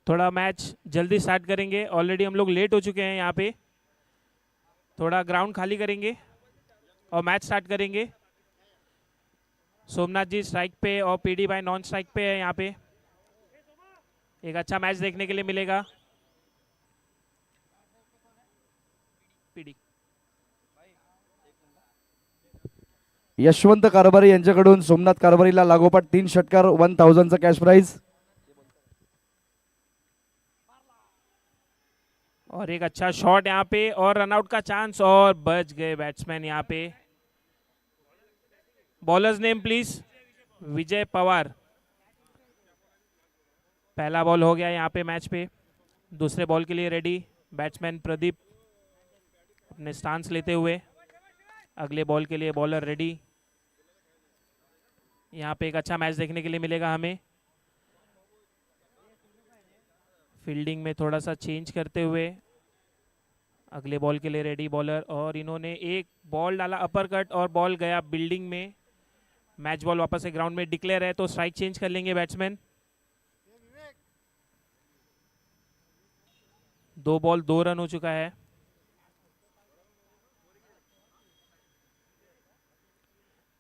थोड़ा मैच जल्दी स्टार्ट करेंगे, ऑलरेडी हम लोग लेट हो चुके हैं यहाँ पे। थोड़ा ग्राउंड खाली करेंगे और मैच स्टार्ट करेंगे। सोमनाथ जी स्ट्राइक पे और पीडी भाई नॉन स्ट्राइक पे है यहाँ पे। एक अच्छा मैच देखने के लिए मिलेगा। पीडी यशवंत कारभारी यांच्याकडून सोमनाथ कारभारीला लागोपाठ 3 षटकार 1000चा कॅश प्राइज। और एक अच्छा शॉट यहाँ पे और रनआउट का चांस और बच गए बैट्समैन यहाँ पे। Bowlers name please. Vijay Pawar. पहला बॉल हो गया यहाँ पे मैच पे। दूसरे बॉल के लिए रेडी बैट्समैन प्रदीप अपने स्टांस लेते हुए। अगले बॉल के लिए बॉलर रेडी। यहाँ पे एक अच्छा मैच देखने के लिए मिलेगा हमें। फील्डिंग में थोड़ा सा चेंज करते हुए अगले बॉल के लिए रेडी बॉलर। और इन्होंने एक बॉल डाला अपर कट और बॉल गया बिल्डिंग में। मैच बॉल वापस से ग्राउंड में डिक्लेयर है तो स्ट्राइक चेंज कर लेंगे बैट्समैन। 2 बॉल 2 रन हो चुका है।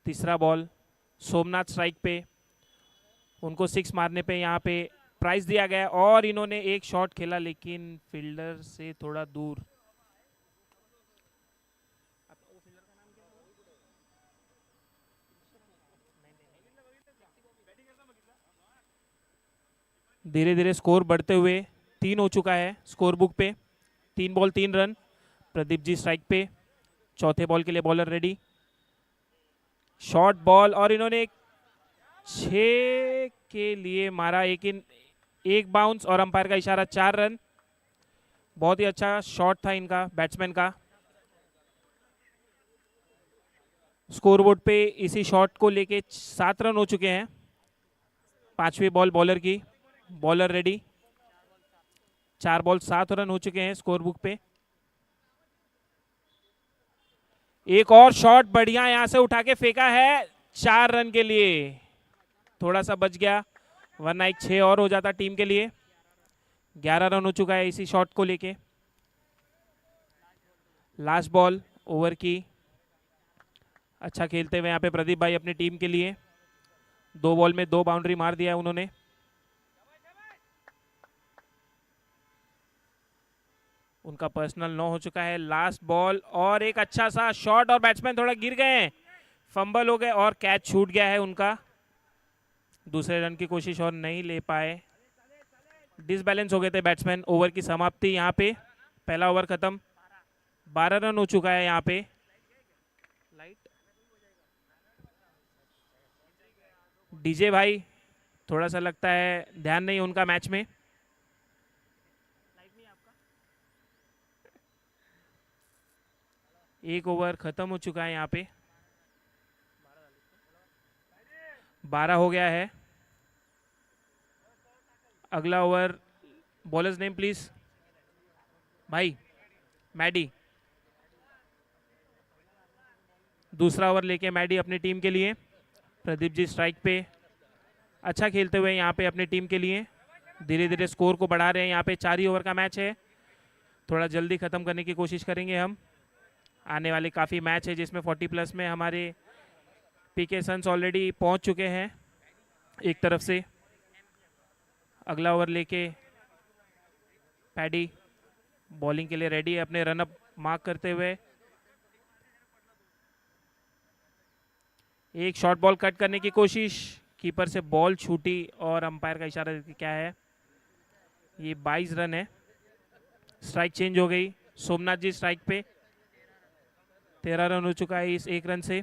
तीसरा बॉल सोमनाथ स्ट्राइक पे। उनको 6 मारने पे यहाँ पे प्राइज दिया गया और इन्होंने एक शॉट खेला लेकिन फील्डर से थोड़ा दूर। धीरे धीरे स्कोर बढ़ते हुए 3 हो चुका है स्कोर बुक पे। 3 ball 3 run. Pradeep ji strike पे। चौथे बॉल के लिए बॉलर रेडी। शॉर्ट बॉल और इन्होंने 6 के लिए मारा एक बाउंस और अंपायर का इशारा 4 रन। बहुत ही अच्छा शॉट था इनका बैट्समैन का। स्कोरबोर्ड पे इसी शॉट को लेके 7 रन हो चुके हैं। 5वीं बॉल बॉलर की। Bowler ready. 4 बॉल 7 रन हो चुके हैं स्कोर बुक पे। एक और शॉट बढ़िया यहां से उठा के फेंका है 4 रन के लिए। थोड़ा सा बच गया वरना एक 6 और हो जाता टीम के लिए। 11 रन हो चुका है इसी शॉट को लेके। लास्ट बॉल ओवर की। अच्छा खेलते हुए यहाँ पे प्रदीप भाई अपनी टीम के लिए 2 बॉल में 2 बाउंड्री मार दिया है उन्होंने। उनका पर्सनल 9 हो चुका है। लास्ट बॉल और एक अच्छा सा शॉट और बैट्समैन थोड़ा गिर गए हैं, फंबल हो गए और कैच छूट गया है उनका। दूसरे रन की कोशिश और नहीं ले पाए। डिसबैलेंस हो गए थे बैट्समैन। ओवर की समाप्ति यहाँ पे। पहला ओवर खत्म। 12 रन हो चुका है यहाँ पे। डीजे भाई थोड़ा सा लगता है ध्यान नहीं उनका मैच में। एक ओवर खत्म हो चुका है यहाँ पे। 12 हो गया है। अगला ओवर बॉलर्स नेम प्लीज। भाई मैडी। दूसरा ओवर लेके मैडी अपनी टीम के लिए। प्रदीप जी स्ट्राइक पे। अच्छा खेलते हुए यहाँ पे अपनी टीम के लिए धीरे धीरे स्कोर को बढ़ा रहे हैं। यहाँ पे 4 ही ओवर का मैच है। थोड़ा जल्दी ख़त्म करने की कोशिश करेंगे हम। आने वाले काफ़ी मैच है जिसमें 40+ में हमारे पीके सन्स ऑलरेडी पहुँच चुके हैं एक तरफ से। अगला ओवर लेके पैडी बॉलिंग के लिए रेडी है अपने रनअप मार्क करते हुए। एक शॉर्ट बॉल कट करने की कोशिश, कीपर से बॉल छूटी और अंपायर का इशारा क्या है। ये 22 रन है। स्ट्राइक चेंज हो गई। सोमनाथ जी स्ट्राइक पे। 13 रन हो चुका है इस 1 रन से।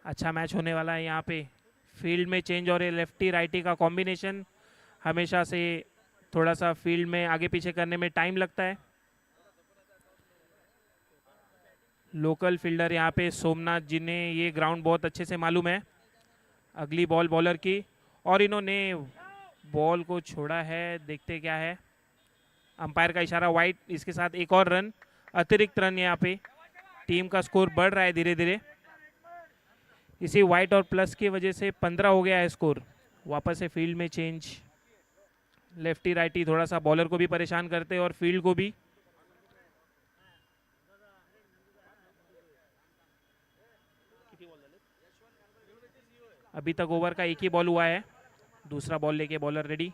अच्छा मैच होने वाला है यहाँ पे। फील्ड में चेंज और लेफ्टी राइटी का कॉम्बिनेशन हमेशा से थोड़ा सा फील्ड में आगे पीछे करने में टाइम लगता है। लोकल फील्डर यहाँ पे सोमनाथ जिन्हें ये ग्राउंड बहुत अच्छे से मालूम है। अगली बॉल बॉलर की और इन्होंने बॉल को छोड़ा है, देखते क्या है। अंपायर का इशारा वाइड, इसके साथ एक और रन अतिरिक्त रन। यहाँ पे टीम का स्कोर बढ़ रहा है धीरे धीरे। इसी वाइट और प्लस की वजह से 15 हो गया है स्कोर। वापस से फील्ड में चेंज। लेफ्टी राइटी थोड़ा सा बॉलर को भी परेशान करते और फील्ड को भी। अभी तक ओवर का एक ही बॉल हुआ है। दूसरा बॉल लेके bowler ready.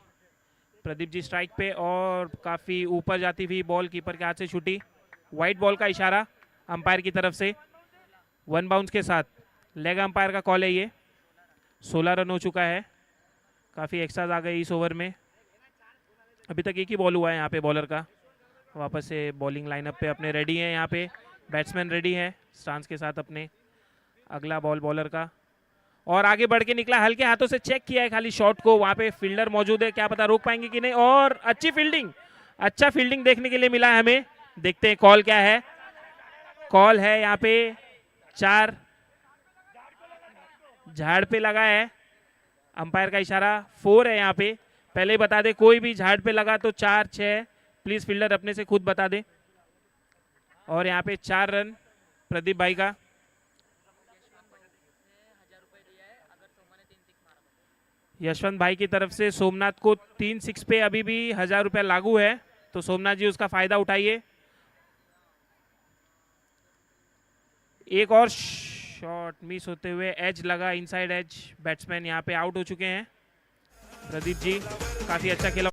Pradeep ji strike पे और काफ़ी ऊपर जाती हुई बॉल कीपर के हाथ से छूटी। वाइट बॉल का इशारा अंपायर की तरफ से। 1 बाउंस के साथ लेग अंपायर का कॉल है ये। 16 रन हो चुका है। काफ़ी एक्स्ट्राज आ गए इस ओवर में। अभी तक एक ही बॉल हुआ है यहाँ पे बॉलर का। वापस से बॉलिंग लाइनअप पे अपने रेडी हैं। यहाँ पे बैट्समैन रेडी है स्टांस के साथ अपने। अगला बॉल बॉलर का और आगे बढ़ के निकला, हल्के हाथों से चेक किया है खाली शॉट को। वहाँ पे फील्डर मौजूद है, क्या पता रोक पाएंगे कि नहीं। और अच्छी फील्डिंग, अच्छा फील्डिंग देखने के लिए मिला है हमें। देखते हैं कॉल क्या है। कॉल है यहाँ पे 4, झाड़ पे लगा है अंपायर का इशारा। 4 है यहाँ पे। पहले ही बता दे कोई भी झाड़ पे लगा तो 4, 6 प्लीज फील्डर अपने से खुद बता दे। और यहाँ पे 4 रन प्रदीप भाई का। यशवंत भाई की तरफ से सोमनाथ को 3 6 पे अभी भी 1000 रुपया लागू है, तो सोमनाथ जी उसका फायदा उठाइए। एक और शॉट मिस होते हुए एज लगा, इनसाइड एज। बैट्समैन यहाँ पे आउट हो चुके हैं। प्रदीप जी काफी अच्छा खेला।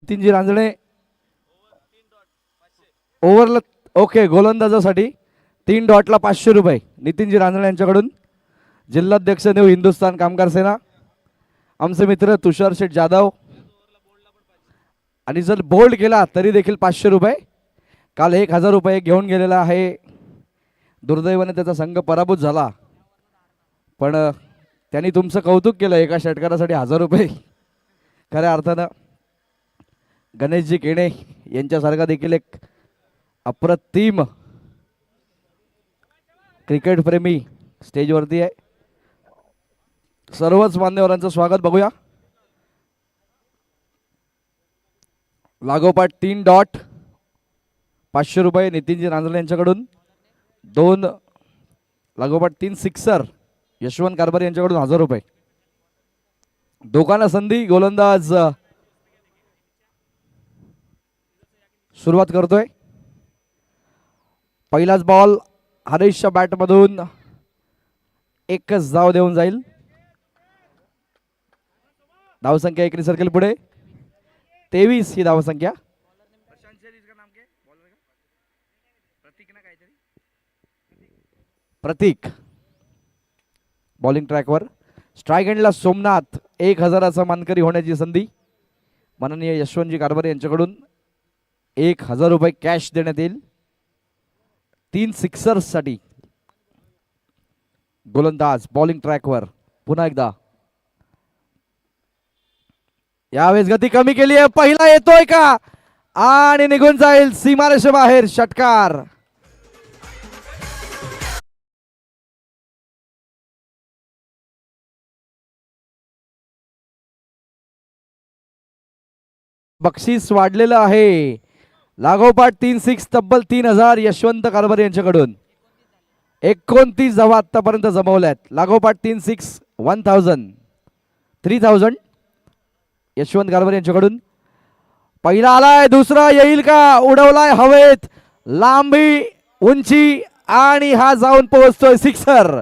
नितीनजी रांजणे ओव्हरला ओके. गोलंदाजासाठी 3 डॉटला 500 रुपये नितीनजी रांजणे यांच्याकडून. जिल्हाध्यक्ष न्यू हिंदुस्थान कामगार सेना आमचे मित्र तुषार शेठ जाधव. आणि जर बोल्ड केला तरी देखील 500 रुपये. काल 1000 रुपये घेऊन गेलेला आहे. दुर्दैवाने त्याचा संघ पराभूत झाला, पण त्यांनी तुमचं कौतुक केलं. एका षटकारासाठी 1000 रुपये. खऱ्या अर्थानं गणेशजी केणे यांच्यासारखा देखील एक अप्रतिम क्रिकेट प्रेमी स्टेजवरती आहे. सर्वच मान्यवरांचं स्वागत बघूया. लागोपाठ 3 डॉट 500 रुपये नितीनजी रांजणे यांच्याकडून. 2 लागोपाठ 3 सिक्सर यशवंत कारभारी यांच्याकडून 1000 रुपये. दोघांना संधी. गोलंदाज सुरुवात करतोय. पहिलाच बॉल हरीशच्या बॅटमधून एकच धाव देऊन जाईल. धावसंख्या एकरी सर्कल पुढे 23 ही धावसंख्या. प्रतीक बॉलिंग ट्रॅकवर. स्ट्राईक एंडला सोमनाथ 1000चा मानकरी होण्याची संधी. माननीय यशवंतजी कारभारी यांच्याकडून 1000 रुपये कॅश देण्यात येईल 3 सिक्सर्स साठी. गोलंदाज बॉलिंग ट्रॅकवर पुन्हा एकदा. यावेळेस गती कमी केली आहे. पहिला येतोय का आणि निघून जाईल सीमारेषे बाहेर. षटकार. बक्षीस वाढलेलं आहे. लागोपाठ 3 सिक्स तब्बल 3000 यशवंत कारभारी यांच्याकडून. 29 धावा आतापर्यंत जमवल्यात. लागोपाठ 3 सिक्स 3000 यशवंत कारभारी यांच्याकडून. पहिला आलाय. दुसरा येईल का. उडवलाय हवेत. लांबी उंची आणि हा जाऊन पोहोचतोय सिक्सर.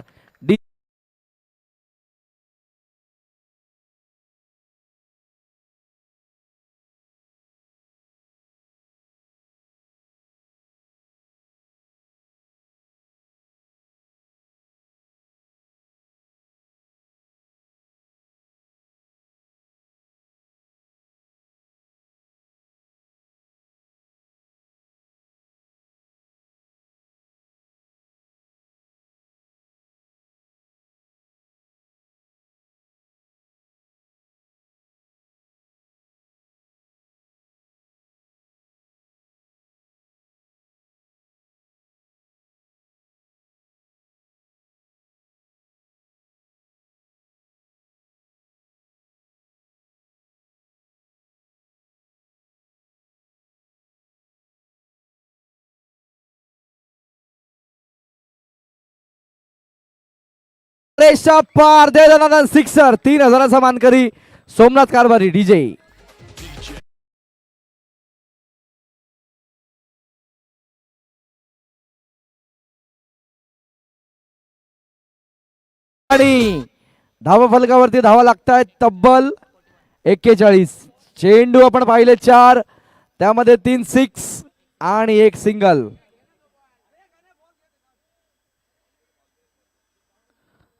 रेषा पार दे दनादन सिक्सर. 3000चा मानकरी सोमनाथ कारभारी डीजे. आणि धावा फलकावरती धावा लागतायत तब्बल 41. चेंडू आपण पाहिले 4 त्यामध्ये 3 सिक्स आणि 1 सिंगल.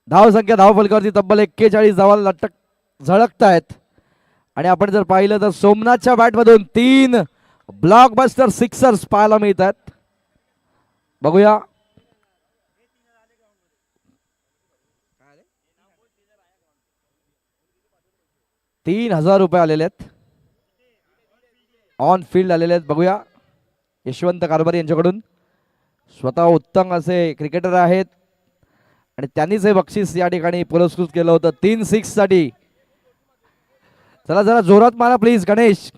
धाव संख्या धाव फलकावरती तब्बल 41 धावा लटक झळकतायत. आणि आपण जर पाहिलं तर सोमनाथच्या बॅटमधून 3 ब्लॉकबस्टर सिक्सर्स पाहायला मिळतात. बघूया. ₹3000 आलेले आहेत. ऑन फील्ड आलेले आहेत. बघूया यशवंत कारभारी यांच्याकडून. स्वतः उत्तम असे क्रिकेटर आहेत आणि त्यांनीच हे बक्षीस या ठिकाणी पुरस्कृत केलं होतं 3 सिक्स साठी. चला जरा जोरात मारा प्लीज गणेश.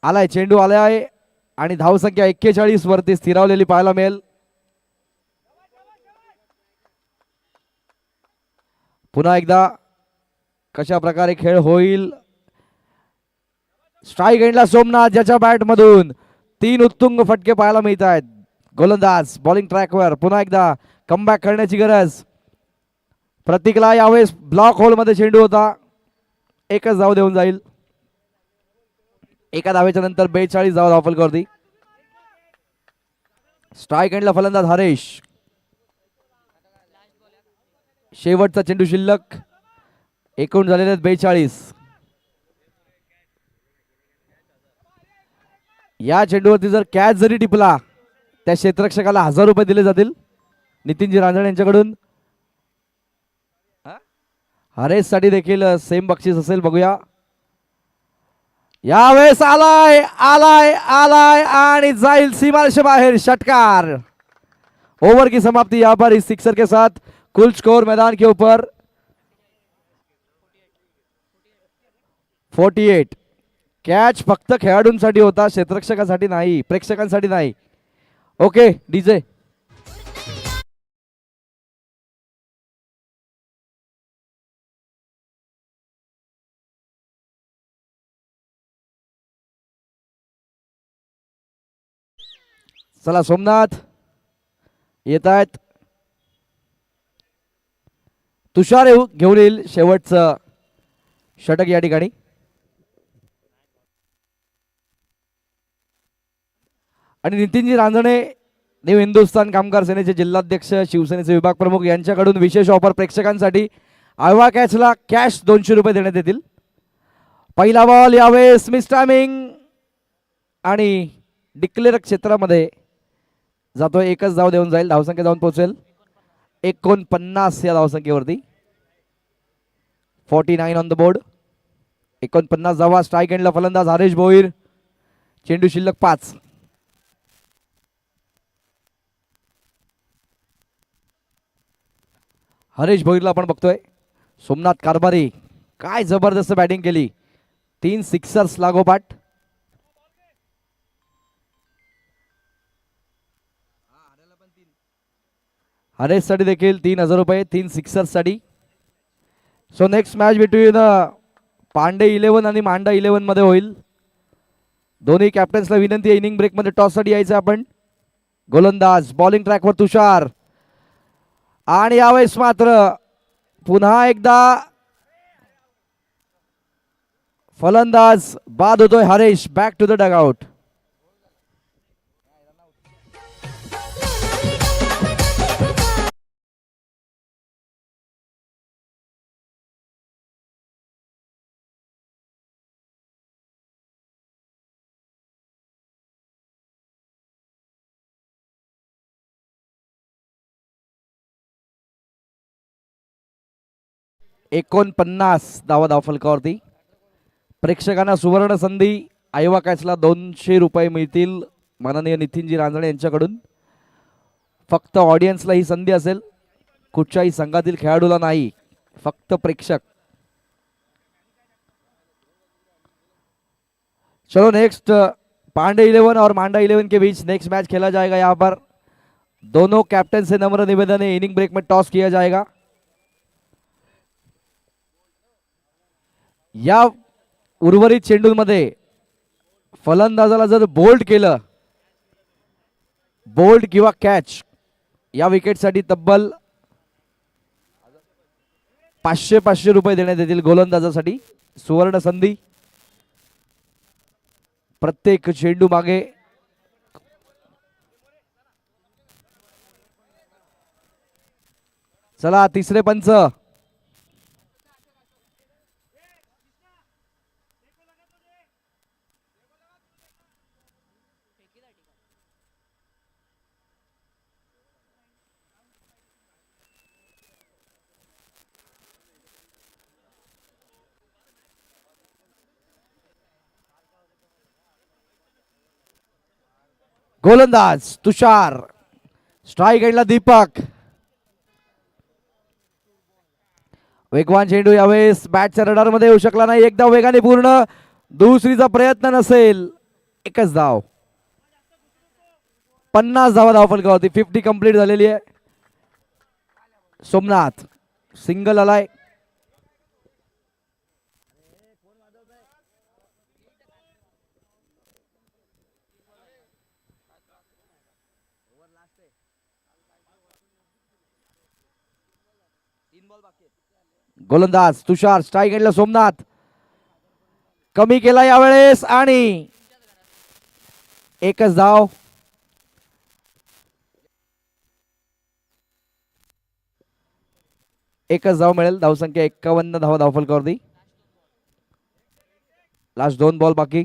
आलाय चेंडू आलाय आणि धावसंख्या 41 वरती स्थिरावलेली पाहायला मिळेल. पुन्हा एकदा कशा प्रकारे खेळ होईल. स्ट्राईक एंडला सोमनाथ ज्याच्या बॅट मधून 3 उत्तुंग फटके पाहायला मिळत आहेत. गोलंदाज बॉलिंग ट्रॅकवर. पुन्हा एकदा कमबॅक करण्याची गरज. प्रतीकला यावेळेस ब्लॉक होल मध्ये चेंडू होता. एकच धाव देऊन जाईल. एका धावेच्या नंतर 42 धावा धावफलकावरती. स्ट्राईक एंडला फलंदाज हरेश. शेवटचा चेंडू शिल्लक. एकूण झालेले 42. या चेंडूवरती जर कॅच जरी टिपला त्या क्षेत्ररक्षकाला ₹1000 दिले जातील नितीनजी रांजणे यांच्याकडून. हरेश साठी देखील सेम बक्षीस असेल. बघूया. यावेळेस आलाय आलाय आलाय आणि जाईल सीमारेषे बाहेर. षटकार. ओवर की समाप्ति यहाँ पर इस सिक्सर के साथ कुल स्कोर मैदान के ऊपर 48. कॅच फक्त खेळाडूंसाठी होता, क्षेत्ररक्षकासाठी नाही, प्रेक्षकांसाठी नाही. Okay DJ. चला सोमनाथ येत आहेत. तुषार घेऊन येईल शेवटचं षटक या ठिकाणी. आणि नितीनजी रांजणे न्यू हिंदुस्थान कामगार सेनेचे जिल्हाध्यक्ष शिवसेनेचे विभाग प्रमुख यांच्याकडून विशेष ऑफर प्रेक्षकांसाठी. आयवा कॅचला कॅश 200 रुपये देण्यात येतील. पहिला बॉल यावेळेस मिस टायमिंग आणि डिक्लेअर क्षेत्रामध्ये जातो. एकच धाव देऊन जाईल. धावसंख्या जाऊन पोहोचेल 49 या धावसंख्येवरती. 49 ऑन द बोर्ड. 49 धावा. स्ट्राईक एंडला फलंदाज हरेश भोईर. चेंडू शिल्लक 5. हरेश भोईरला आपण बघतोय. सोमनाथ कारभारी काय जबरदस्त बॅटिंग केली. 3 सिक्सर्स लागोपाठ. हरेश साठी देखील 3000 रुपये 3 सिक्सर्स साठी. So next match between Pandey 11 आणि मांडा 11 मध्ये होईल. दोन्ही कॅप्टन्सला विनंती आहे इनिंग ब्रेक मध्ये टॉस साठी यायचं आपण. गोलंदाज बॉलिंग ट्रॅकवर तुषार. आणि यावेळेस मात्र पुन्हा एकदा फलंदाज बाद होतोय Haresh. Back to the dugout. $49 धावा धावफलकावरती. प्रेक्षकांना सुवर्ण संधी. आयवा कॅचला 200 रुपये मिळतील माननीय नितीनजी रांजणे यांच्याकडून. फक्त ऑडियन्सला ही संधी असेल, कुठच्याही संघातील खेळाडूला नाही, फक्त प्रेक्षक. चलो नेक्स्ट पांडे 11 और मांडा 11 के बीच नेक्स्ट मैच खेला जाएगा. यहाँ पर दोनों कैप्टन से नम्र निवेदन है, इनिंग ब्रेक में टॉस किया जाएगा. या उर्वरित चेंडूंमध्ये फलंदाजाला जर बोल्ड केलं, बोल्ड किंवा कॅच, या विकेटसाठी तब्बल 500 रुपये देण्यात येतील गोलंदाजासाठी. सुवर्ण संधी. प्रत्येक चेंडू मागे चला तिसरे पंच. गोलंदाज तुषार. स्ट्राइक एंडला दीपक. वेगवान चेंडू यावेळेस बॅटच्या रडार मध्ये येऊ शकला नाही. एक धाव वेगाने पूर्ण. दुसरीचा प्रयत्न नसेल. एकच धाव. 50 धावा धावफलकावरती. 50 कंप्लीट झालेली आहे. सोमनाथ सिंगल आलाय. गोलंदाज तुषार. स्ट्राइक एंडला सोमनाथ. कमी केला यावेळेस आणि एकच धाव. एकच धाव मिळेल. धावसंख्या 51 धावा धावफलकावरती. लास्ट 2 बॉल बाकी.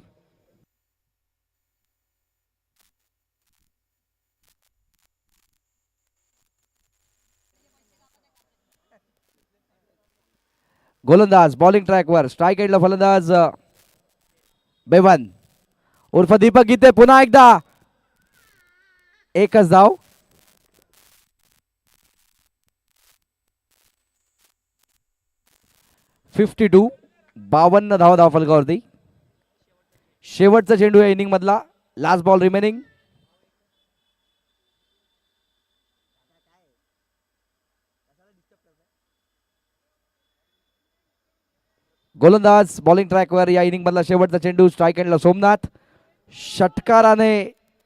गोलंदाज बॉलिंग ट्रॅकवर. स्ट्राइक एंडला फलंदाज बेवन उर्फ दीपक गीते. पुन्हा एकदा एकच धाव. $52 52 धावा धावफलकावरती. शेवटचा चेंडू या इनिंग मधला. Last ball remaining. गोलंदाज बॉलिंग ट्रॅकवर. या इनिंग मधला शेवटचा चेंडू. स्ट्राइक एंडला सोमनाथ. षटकाराने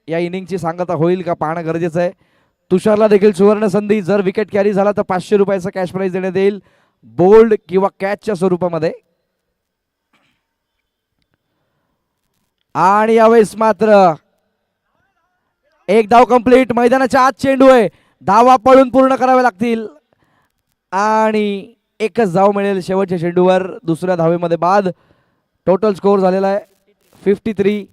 या इनिंगची सांगता होईल का पाहणं गरजेचं आहे. तुषारला देखील सुवर्ण संधी. जर विकेट कॅरी झाला तर 500 रुपयाचा कॅश प्राइज देण्यात येईल, बोल्ड किंवा कॅचच्या स्वरूपामध्ये. आणि यावेळेस मात्र एक धाव कंप्लीट. मैदानाच्या आत चेंडू आहे, धावा पळून पूर्ण करावे लागतील आणि एकच धाव मिळेल शेवटच्या चेंडूवर. दुसऱ्या धावेमध्ये बाद. टोटल स्कोर झालेला आहे 53.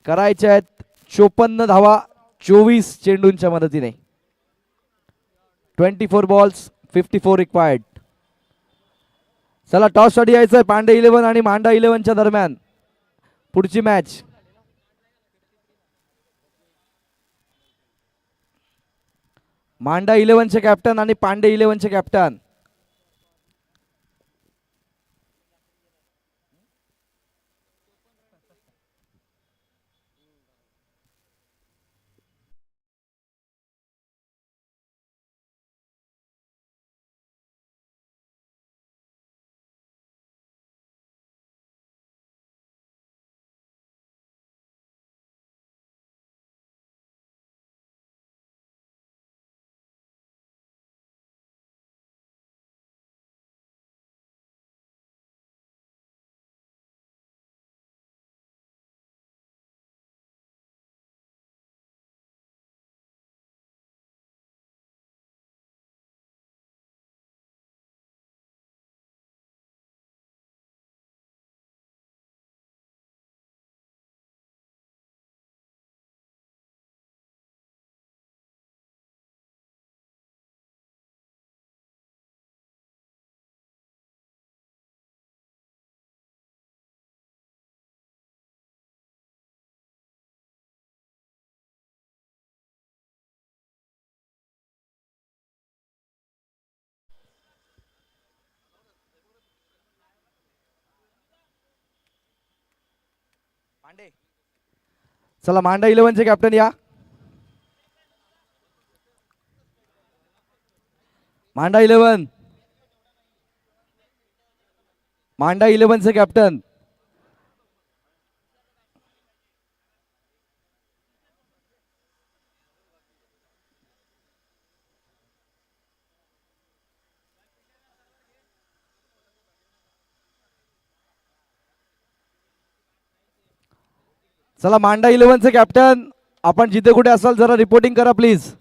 करायचे आहेत 54 धावा 24 चेंडूंच्या मदतीने. 24 बॉल्स 54 रिक्वायर्ड. चला टॉस साठी यायचंय पांडे 11 आणि मांडा 11च्या दरम्यान पुढची मॅच. मांडा 11चे कॅप्टन आणि पांडे 11चे कॅप्टन. चला मांडा 11चे कॅप्टन या. मांडा 11, मांडा 11चे कॅप्टन. चला मांडा 11चे कॅप्टन, आपण जिथे कुठे असाल जरा रिपोर्टिंग करा प्लीज.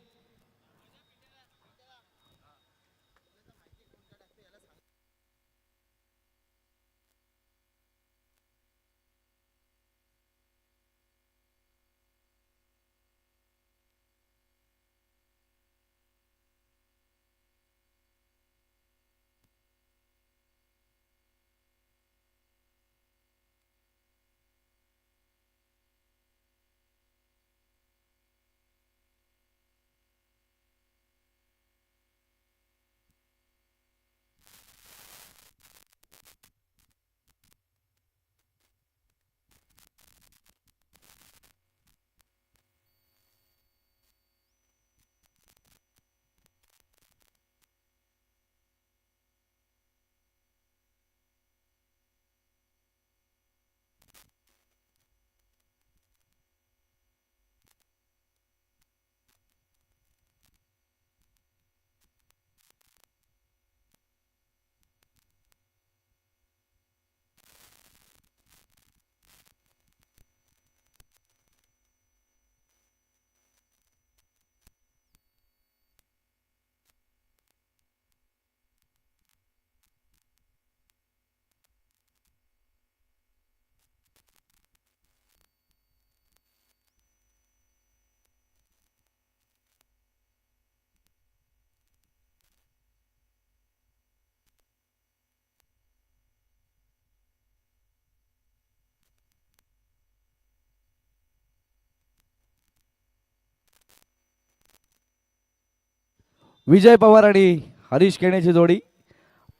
विजय पवार आणि हरीश केणेची जोडी.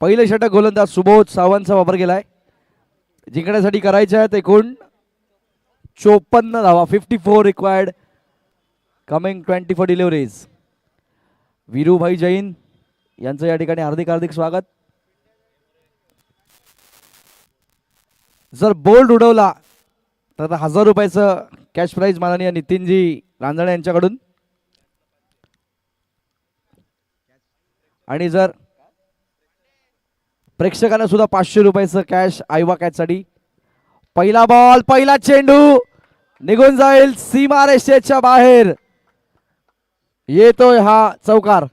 पहिले षटक गोलंदाज सुबोध सावंतचा वापर केलाय. जिंकण्यासाठी करायचे आहेत एकूण 54 धावा 54 required. Coming 24 deliveries. Virubhai Jain यांचं या ठिकाणी हार्दिक हार्दिक स्वागत. जर बोल्ड उडवला तर 1000 रुपयाचं कॅश प्राइज माननीय नितीनजी रांजणे यांच्याकडून. आणि जर प्रेक्षकांना सुद्धा 500 रुपयाचं कॅश आयवा कॅचसाठी. पहिला बॉल, पहिला चेंडू निघून जाईल सीमारेषेच्या बाहेर. येतोय हा चौकार.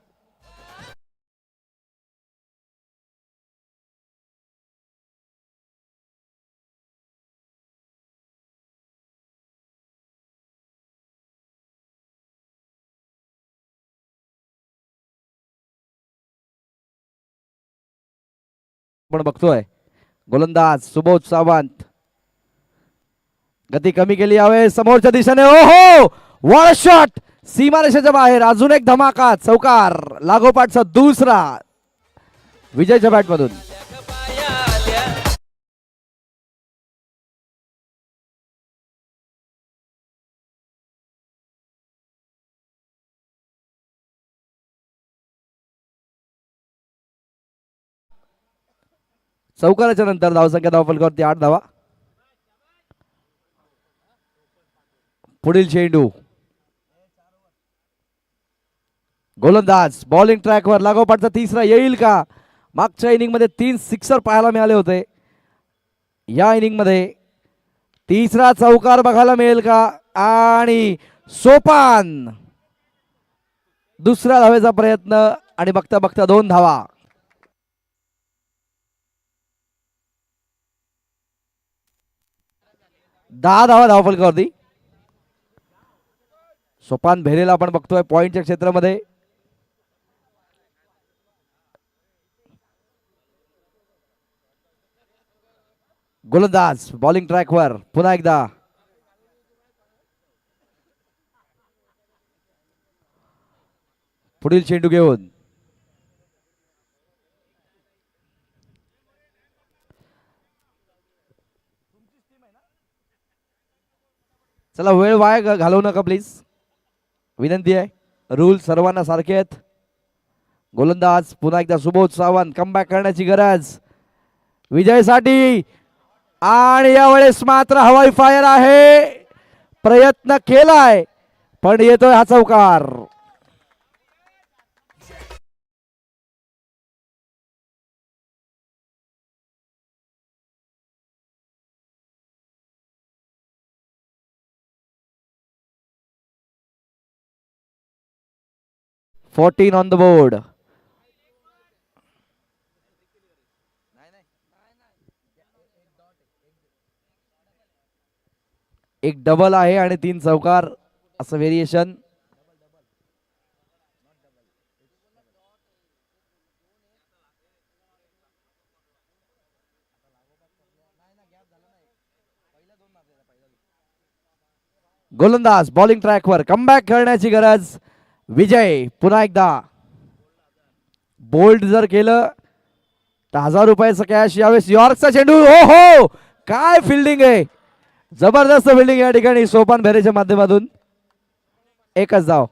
आपण बघतोय गोलंदाज सुबोध सावंत गती कमी केली यावेळेस समोरच्या दिशेने. ओहो, व्हाट अ शॉट, सीमारेषेच्या बाहेर. अजून एक धमाका चौकार, लागोपाठचा दुसरा विजयच्या बॅट मधून. चौकाराच्या नंतर धावसंख्या धावफलकावरती 8 धावा. पुढील चेंडू, गोलंदाज बॉलिंग ट्रॅकवर, लागोपाठचा तिसरा येईल का? मागच्या इनिंग मध्ये 3 सिक्सर पाहायला मिळाले होते. या इनिंग मध्ये तिसरा चौकार बघायला मिळेल का? आणि सोपान दुसऱ्या धावेचा प्रयत्न आणि बघता बघता 2 धावा. दहा धावा धावफलकावरती. सोपान भेरेला आपण बघतोय पॉइंटच्या क्षेत्रामध्ये. गोलंदाज बॉलिंग ट्रॅकवर पुन्हा एकदा. पुढील चेंडू घेऊन चला, वेळ वाया घालवू नका प्लीज, विनंती आहे. रूल सर्वांना सारखे आहेत. गोलंदाज पुन्हा एकदा सुबोध सावंत, कमबॅक करण्याची गरज विजयसाठी. आणि यावेळेस मात्र हवाई फायर आहे. प्रयत्न केलाय पण येतोय हा चौकार. Fourteen on the board. एक डबल आहे आणि 3 चौकार असं व्हेरिएशन. गोलंदाज बॉलिंग ट्रॅकवर, कमबॅक करण्याची गरज. विजय पुन्हा एकदा बोल्ड जर केलं तर 1000 रुपयाचं कॅश. यावेळेस यॉर्कचा चेंडू. हो हो, काय फिल्डिंग आहे, जबरदस्त फिल्डिंग या ठिकाणी सोपान भेरेच्या माध्यमातून. एकच धाव.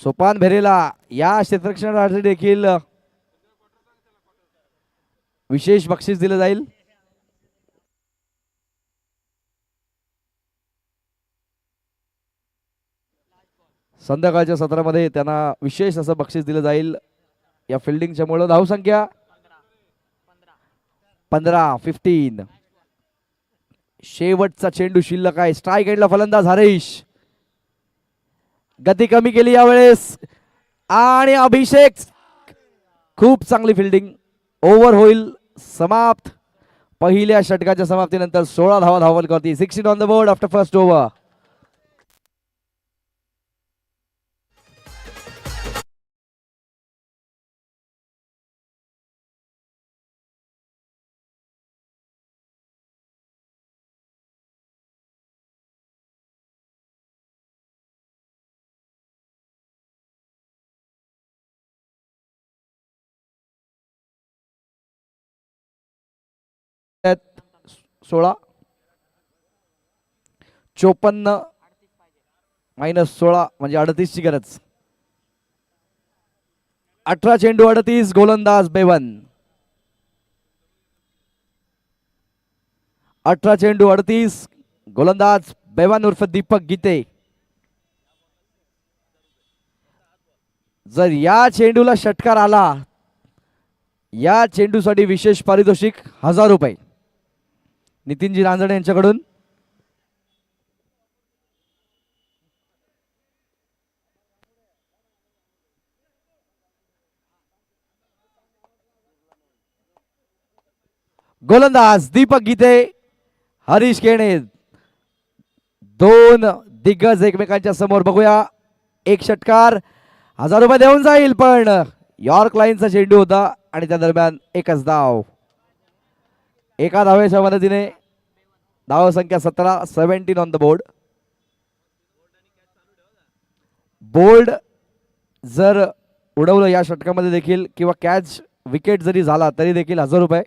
सोपान भेरेला या क्षेत्ररक्षणासाठी देखील विशेष बक्षीस दिलं जाईल. संध्याकाळच्या सत्रामध्ये त्यांना विशेष असं बक्षीस दिलं जाईल या फिल्डिंगच्या मुळे. धावसंख्या 15. शेवटचा चेंडू शिल्लक आहे. स्ट्राईक एंडला फलंदाज हरीश. गती कमी केली यावेळेस आणि अभिषेक, खूप चांगली फिल्डिंग. ओव्हर होईल समाप्त. पहिल्या षटकाच्या समाप्तीनंतर 16 धावा धावफलकावरती. 16 on the board after first over. आहेत 16, 54 मायनस 16 म्हणजे 38 ची गरज. 18 चेंडू 38. गोलंदाज बेवन. 18 चेंडू 38. गोलंदाज बेवान उर्फ दीपक गीते. जर या चेंडूला षटकार आला, या चेंडूसाठी विशेष पारितोषिक 1000 रुपये नितीनजी रांजणे यांच्याकडून. गोलंदाज दीपक गीते, हरीश केणे, दोन दिग्गज एकमेकांच्या समोर. बघूया, एक षटकार 1000 रुपये देऊन जाईल, पण यॉर्क लाईनचा चेंडू होता आणि त्या दरम्यान एकच धाव. एका धावेच्या मदतीने धाव संख्या 17, 17 ऑन द बोर्ड. बोल्ड जर उडवलं या षटकामध्ये देखील किंवा कॅच विकेट जरी झाला तरी देखील 1000 रुपये.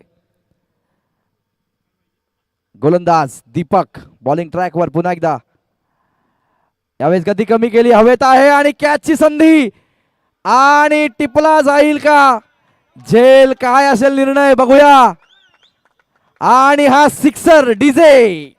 गोलंदाज दीपक बॉलिंग ट्रॅकवर पुन्हा एकदा. यावेळेस गती कमी केली, हवेत आहे आणि कॅचची संधी आणि टिपला जाईल का झेल, काय असेल निर्णय बघूया. आणि हा सिक्सर डीजे.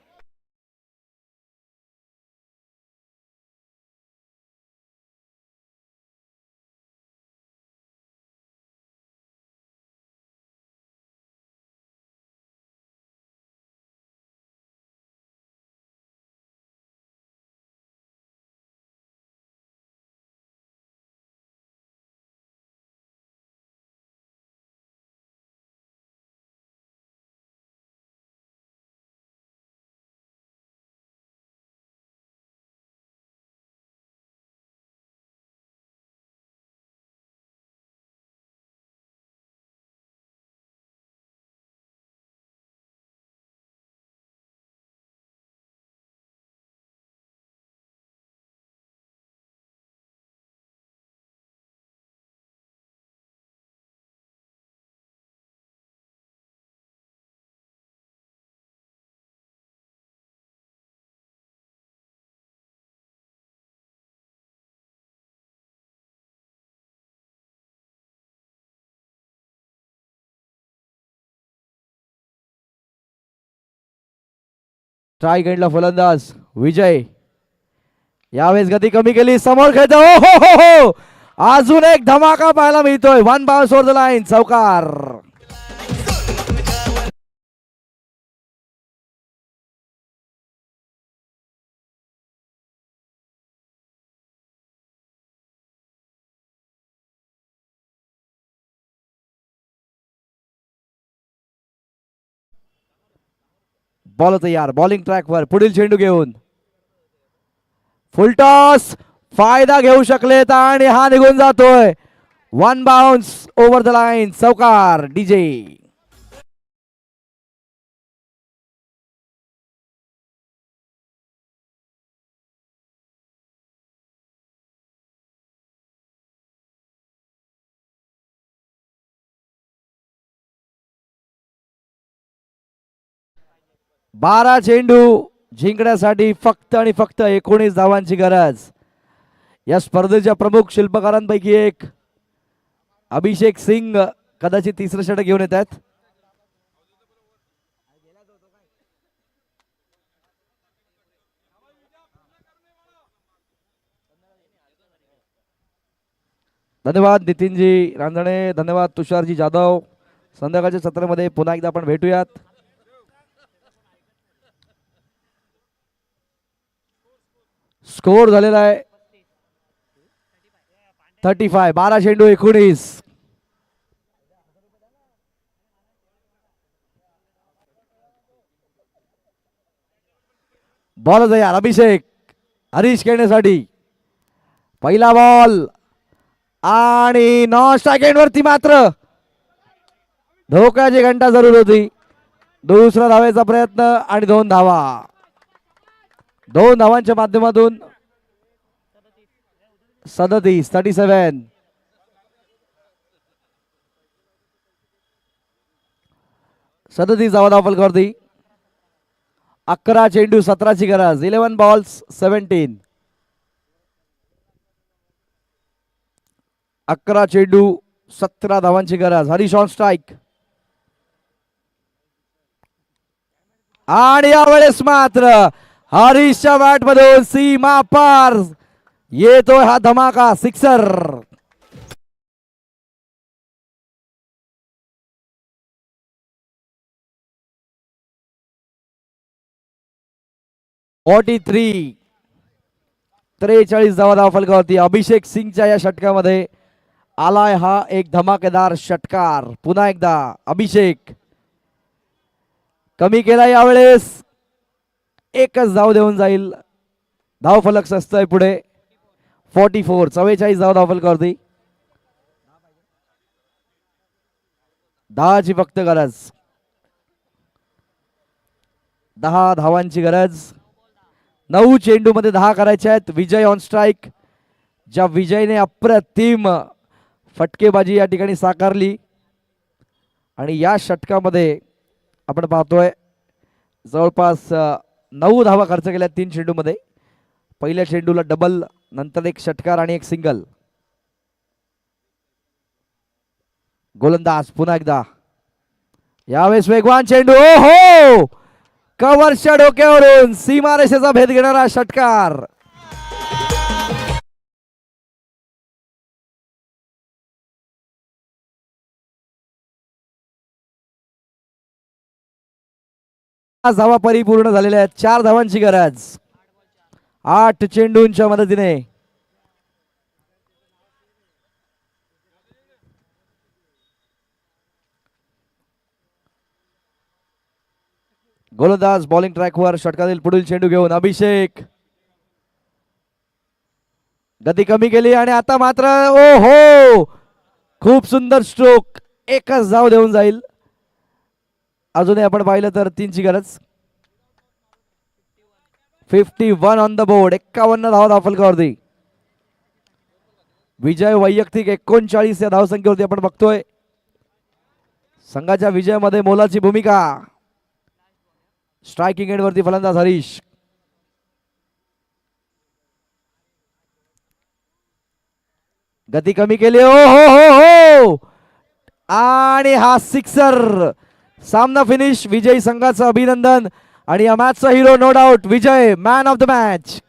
स्ट्राईक एंडला फलंदाज विजय. यावेळेस गती कमी केली, समोर खेळतो. हो हो हो, अजून एक धमाका पाहायला मिळतोय. 1 बाउन्स ओव्हर द लाईन, चौकार. बॉल तयार, बॉलिंग ट्रॅकवर, पुढील चेंडू घेऊन फुलटॉस. फायदा घेऊ शकलेत आणि हा निघून जातोय. 1 बाउन्स ओव्हर द लाईन, चौकार डीजे. बारा चेंडू जिंकण्यासाठी फक्त आणि फक्त 19 धावांची गरज. या स्पर्धेच्या प्रमुख शिल्पकारांपैकी एक अभिषेक सिंग कदाचित तिसरं षटक घेऊन येत आहेत. धन्यवाद नितीनजी रांजणे, धन्यवाद तुषारजी जाधव. संध्याकाळच्या सत्रामध्ये पुन्हा एकदा आपण भेटूयात. स्कोर झालेला आहे 35. 12 चेंडू 19. बॉल तयार, अभिषेक हरीश खेळण्यासाठी. पहिला बॉल आणि नॉन स्ट्राईक वरती मात्र धोक्याची घंटा जरूर होती. दुसरा धावेचा प्रयत्न आणि 2 धावा. 2 धावांच्या माध्यमातून 37, 37. धावा फलकावरती. 11 चेंडू 17ची गरज. 11 बॉल्स 17. 11 चेंडू 17 धावांची गरज. Harish on strike. आणि यावेळेस मात्र हरीशच्या बॅट मधून सीमा पार येतोय हा धमाका सिक्सर. .43 43 धावा फलकावरती. अभिषेक सिंगच्या या षटकामध्ये आलाय हा एक धमाकेदार षटकार. पुन्हा एकदा अभिषेक कमी केला यावेळेस. एकच धाव देऊन जाईल. धाव फलक सस्तय पुढे 44 44 धावा फलकावरती. 10ची फक्त गरज. 10 धावांची गरज. 9 चेंडू मध्ये 10 करायचे आहेत. विजय ऑन स्ट्राइक. ज्या विजयने अप्रतिम फटकेबाजी या ठिकाणी साकारली आणि या षटकामध्ये आपण पाहतोय जवळपास 9 धावा खर्च केल्या 3 चेंडूमध्ये. पहिल्या चेंडूला डबल, नंतर एक षटकार आणि एक सिंगल. गोलंदाज पुन्हा एकदा यावेळेस वेगवान चेंडू. हो कव्हरच्या डोक्यावरून सीमारेषेचा भेद घेणारा षटकार. धावा परिपूर्ण झालेल्या आहेत. 4 धावांची गरज 8 चेंडूंच्या मदतीने. गोलंदाज बॉलिंग ट्रॅकवर षटकातील पुढील चेंडू घेऊन अभिषेक. गती कमी केली आणि आता मात्र ओ हो खूप सुंदर स्ट्रोक. एकच धाव देऊन जाईल. अजूनही आपण पाहिलं तर 3ची गरज. 51 ऑन द बोर्ड. 51 धावा फलकावरती. विजय वैयक्तिक 39 या धावसंख्येवरती आपण बघतोय. संघाच्या विजयामध्ये मोलाची भूमिका. स्ट्रायकिंग एंड वरती फलंदाज हरीश. गती कमी केली. ओ हो हो हो आणि हा सिक्सर. सामना फिनिश. विजयी संघाचं अभिनंदन आणि या मॅचचा hero no doubt Vijay, man of the match.